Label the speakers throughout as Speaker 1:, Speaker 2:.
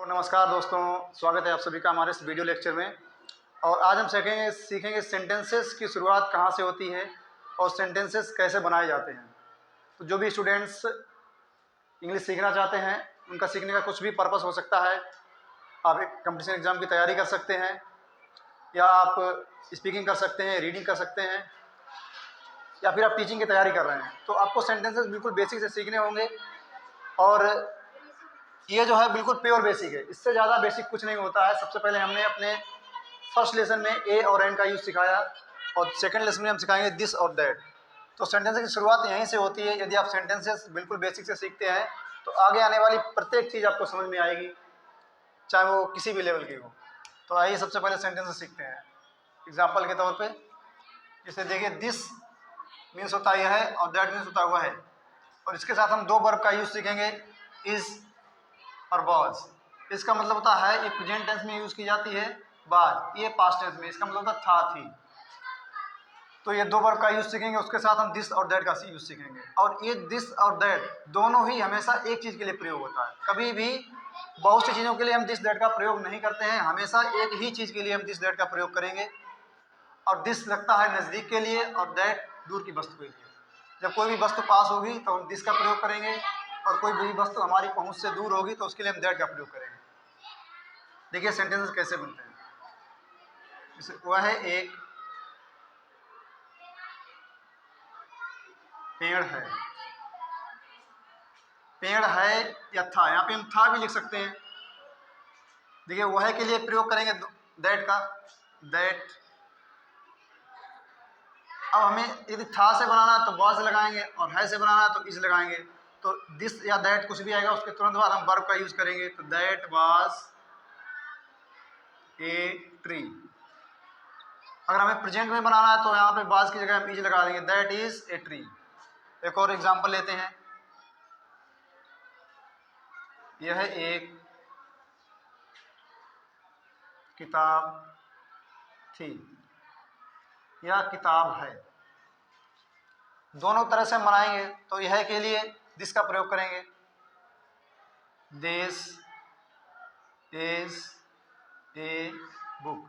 Speaker 1: तो नमस्कार दोस्तों, स्वागत है आप सभी का हमारे इस वीडियो लेक्चर में। और आज हम सीखेंगे सेंटेंसेस की शुरुआत कहाँ से होती है और सेंटेंसेस कैसे बनाए जाते हैं। तो जो भी स्टूडेंट्स इंग्लिश सीखना चाहते हैं उनका सीखने का कुछ भी पर्पस हो सकता है। आप एक कंपटीशन एग्ज़ाम की तैयारी कर सकते हैं, या आप स्पीकिंग कर सकते हैं, रीडिंग कर सकते हैं, या फिर आप टीचिंग की तैयारी कर रहे हैं। तो आपको सेंटेंसेस बिल्कुल बेसिक से सीखने होंगे। और ये जो है बिल्कुल प्योर बेसिक है, इससे ज़्यादा बेसिक कुछ नहीं होता है। सबसे पहले हमने अपने फर्स्ट लेसन में ए और एन का यूज़ सिखाया, और सेकंड लेसन में हम सिखाएंगे दिस और दैट। तो सेंटेंस की शुरुआत यहीं से होती है। यदि आप सेंटेंसेस बिल्कुल बेसिक से सीखते हैं तो आगे आने वाली प्रत्येक चीज़ आपको समझ में आएगी, चाहे वो किसी भी लेवल की हो। तो आइए सबसे पहले सेंटेंसेस सीखते हैं। एग्जाम्पल के तौर पर जैसे देखिए, दिस मीन्स होता यह है और दैट मीन्स होता हुआ है। और इसके साथ हम दो वर्ब का यूज़ सीखेंगे, इज़ और वाज। इसका मतलब होता है ये प्रेजेंट टेंस में यूज़ की जाती है, वाज ये पास्ट टेंस में, इसका मतलब होता था, थी। तो ये दो वर्ब का यूज़ सीखेंगे, उसके साथ हम दिस और दैट का यूज़ सीखेंगे। और ये दिस और दैट दोनों ही हमेशा एक चीज़ के लिए प्रयोग होता है। कभी भी बहुत सी चीज़ों के लिए हम दिस दैट का प्रयोग नहीं करते हैं, हमेशा एक ही चीज़ के लिए हम दिस दैट का प्रयोग करेंगे। और दिस लगता है नज़दीक के लिए और दैट दूर की वस्तु के लिए। जब कोई भी वस्तु पास होगी तो हम दिस का प्रयोग करेंगे, और कोई भी वस्तु हमारी पहुंच से दूर होगी तो उसके लिए हम दैट का प्रयोग करेंगे। देखिए सेंटेंसेस कैसे बनते हैं। जैसे वह एक पेड़ है। पेड़ है या था, यहाँ पे हम था भी लिख सकते हैं। देखिए वह के लिए प्रयोग करेंगे दैट का, दैट। अब हमें यदि था से बनाना है तो वाज लगाएंगे, और है से बनाना है तो इज लगाएंगे। तो दिस या दैट कुछ भी आएगा, उसके तुरंत बाद हम वर्ब का यूज करेंगे। तो दैट वाज ए ट्री। अगर हमें प्रेजेंट में बनाना है तो यहाँ पे वाज की जगह हम इज लगा देंगे, दैट इज ए ट्री। एक और एग्जांपल लेते हैं। यह एक किताब थी, यह किताब है। दोनों तरह से हम बनाएंगे। तो यह के लिए दिस का प्रयोग करेंगे, दिस इज ए बुक।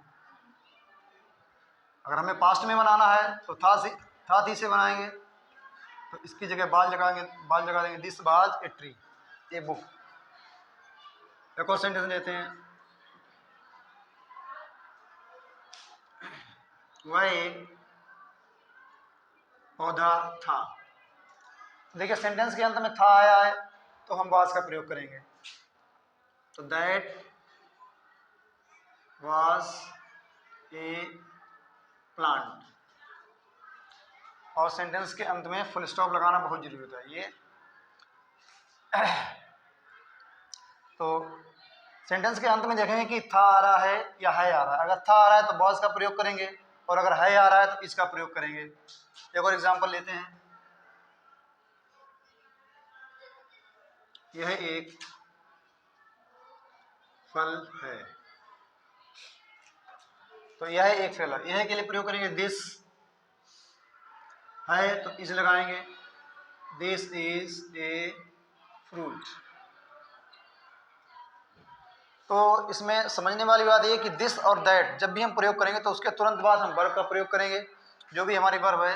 Speaker 1: अगर हमें पास्ट में बनाना है तो था थी से बनाएंगे, तो इसकी जगह बाज लगा देंगे, this was a tree, a book. एक और सेंटेंस लेते हैं। वह एक पौधा था। देखिए सेंटेंस के अंत में था आया है तो हम वाज का प्रयोग करेंगे। तो दैट वाज ए प्लांट। और सेंटेंस के अंत में फुल स्टॉप लगाना बहुत जरूरी होता है। ये तो सेंटेंस के अंत में देखेंगे कि था आ रहा है या है आ रहा है। अगर था आ रहा है तो वाज का प्रयोग करेंगे, और अगर है आ रहा है तो इसका प्रयोग करेंगे। एक और एग्जांपल लेते हैं। यह एक फल है। तो यह एक फल है, यह के लिए प्रयोग करेंगे दिस, है तो इज लगाएंगे, दिस इज ए फ्रूट। तो इसमें समझने वाली बात यह कि दिस और दैट जब भी हम प्रयोग करेंगे तो उसके तुरंत बाद हम वर्ब का प्रयोग करेंगे। जो भी हमारी वर्ब है,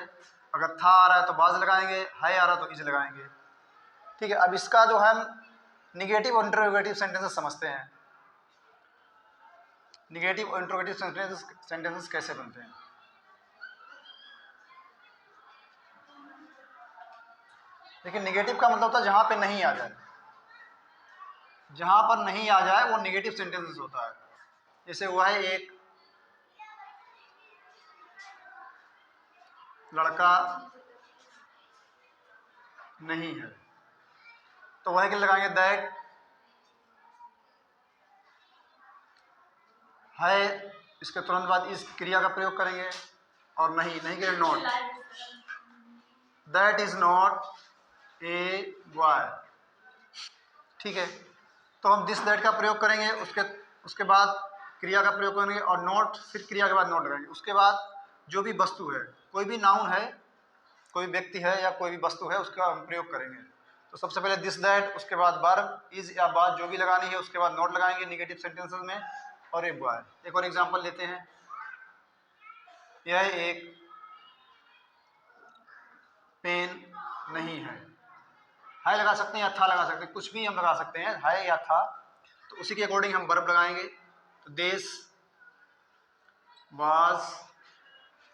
Speaker 1: अगर था आ रहा है तो वाज लगाएंगे, है आ रहा है तो इज लगाएंगे। ठीक है। अब इसका जो हम निगेटिव और इंटरोगेटिव सेंटेंसेस समझते हैं। निगेटिव और इंटरोगेटिव सेंटेंसेस कैसे बनते हैं। देखिए निगेटिव का मतलब होता है जहां पे नहीं आ जाए, जहां पर नहीं आ जाए वो निगेटिव सेंटेंसेस होता है। जैसे वह एक लड़का नहीं है, तो वह के लगाएंगे दैट, है इसके तुरंत बाद इस क्रिया का प्रयोग करेंगे, और नहीं के लिए not, that is not a boy. ठीक है। तो हम दिस दैट का प्रयोग करेंगे, उसके बाद क्रिया का प्रयोग करेंगे, और नॉट, फिर क्रिया के बाद नॉट लगाएंगे। उसके बाद जो भी वस्तु है, कोई भी नाउन है, कोई व्यक्ति है या कोई भी वस्तु है, उसका हम प्रयोग करेंगे। तो सबसे पहले दिस दैट, उसके बाद वर्ब, इज या बात जो भी लगानी है, उसके बाद नॉट लगाएंगे निगेटिव सेंटेंसेस में, और एक बॉय। एक और एग्जांपल लेते हैं, यह एक पेन नहीं है लगा सकते हैं या था लगा सकते हैं, कुछ भी हम लगा सकते हैं, है या था। तो उसी के अकॉर्डिंग हम वर्ब लगाएंगे। तो दिस वाज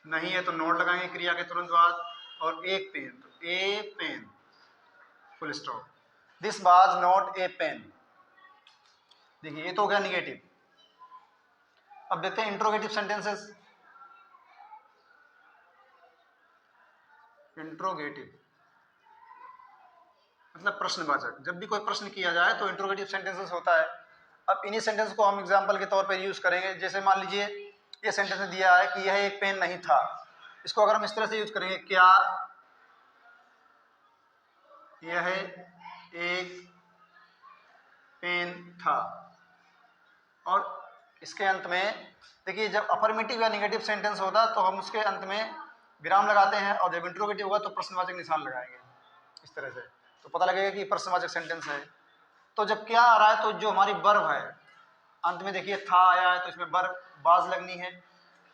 Speaker 1: नहीं है तो नॉट लगाएंगे क्रिया के तुरंत बाद, और एक पेन, तो a pen, full stop. This was not a pen. देखिए ये तो हो गया निगेटिव। अब देखते हैं इंट्रोगेटिव सेंटेंसेस। इंट्रोगेटिव मतलब प्रश्नवाचक। जब भी कोई प्रश्न किया जाए तो इंट्रोगेटिव सेंटेंसेस होता है। अब इन्हीं सेंटेंस को हम एग्जांपल के तौर पर यूज करेंगे। जैसे मान लीजिए ये सेंटेंस दिया है कि यह एक पेन नहीं था, इसको अगर हम इस तरह से यूज करेंगे, क्या यह एक पेन था, और इसके अंत में देखिए जब अफर्मेटिव या नेगेटिव सेंटेंस होता तो हम उसके अंत में विराम लगाते हैं, और जब इंट्रोगेटिव होगा तो प्रश्नवाचक निशान लगाएंगे इस तरह से, तो पता लगेगा कि प्रश्नवाचक सेंटेंस है। तो जब क्या आ रहा है, तो जो हमारी वर्ब है अंत में, देखिए था आया है तो इसमें वर्ब बाज लगनी है।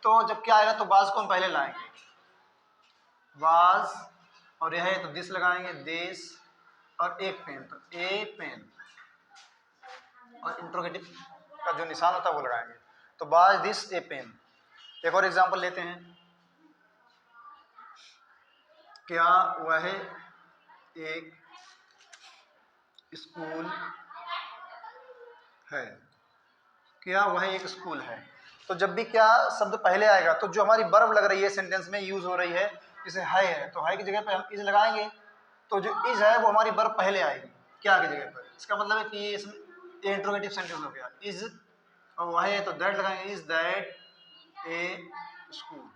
Speaker 1: तो जब क्या आएगा तो बाज को हम पहले लाएंगे, बाज, और यह है तो दिस लगाएंगे, दिस, और एक पेन तो ए पेन, और इंट्रोगेटिव का जो निशान होता है वो लगाएंगे। तो बाज दिस ए पेन। एक और एग्जांपल लेते हैं, क्या वह एक स्कूल है, क्या वह एक स्कूल है। तो जब भी क्या शब्द पहले आएगा तो जो हमारी वर्ब लग रही है सेंटेंस में यूज हो रही है, जैसे है तो है की जगह पे हम इज लगाएंगे, तो जो इज है वो हमारी वर्ब पहले आएगी क्या की जगह पर। इसका मतलब है कि ये इंट्रोगेटिव सेंटेंस हो गया। इज और वह है तो दैट लगाएंगे, इज दैट ए स्कूल,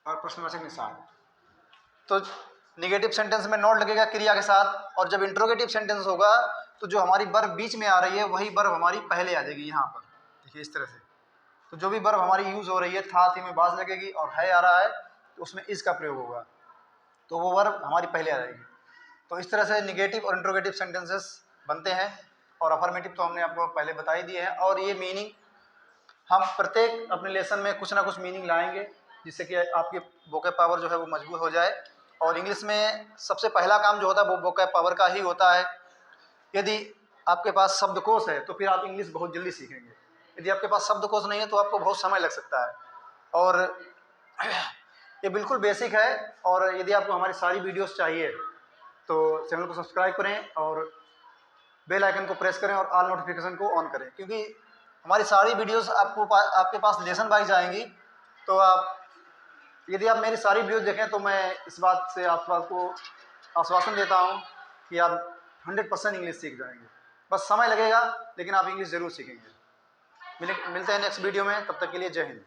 Speaker 1: और प्रश्नवाचक निशान। तो निगेटिव सेंटेंस में नॉट लगेगा क्रिया के साथ, और जब इंट्रोगेटिव सेंटेंस होगा तो जो हमारी वर्ब बीच में आ रही है वही वर्ब हमारी पहले आ जाएगी यहाँ पर, देखिए इस तरह से। तो जो भी वर्ब हमारी यूज हो रही है, था थी में बाज लगेगी, और है आ रहा है तो उसमें इज का प्रयोग होगा, तो वो वर्ब हमारी पहले आ जाएगी। तो इस तरह से निगेटिव और इंट्रोगेटिव सेंटेंसेस बनते हैं, और अफर्मेटिव तो हमने आपको पहले बता ही दिए हैं। और ये मीनिंग हम प्रत्येक अपने लेसन में कुछ ना कुछ मीनिंग लाएंगे, जिससे कि आपकी वोकैब पावर जो है वो मजबूत हो जाए। और इंग्लिश में सबसे पहला काम जो होता है वो वोकैब पावर का ही होता है। यदि आपके पास शब्दकोश है तो फिर आप इंग्लिश बहुत जल्दी सीखेंगे, यदि आपके पास शब्दकोश नहीं है तो आपको बहुत समय लग सकता है। और ये बिल्कुल बेसिक है। और यदि आपको हमारी सारी वीडियोस चाहिए तो चैनल को सब्सक्राइब करें और बेल आइकन को प्रेस करें और ऑल नोटिफिकेशन को ऑन करें, क्योंकि हमारी सारी वीडियोस आपके पास लेसन वाइज आएंगी। तो यदि आप मेरी सारी वीडियोस देखें तो मैं इस बात से आपको आश्वासन देता हूं कि आप 100% इंग्लिश सीख जाएंगे। बस समय लगेगा, लेकिन आप इंग्लिश ज़रूर सीखेंगे। मिलते हैं नेक्स्ट वीडियो में, तब तक के लिए जय हिंद।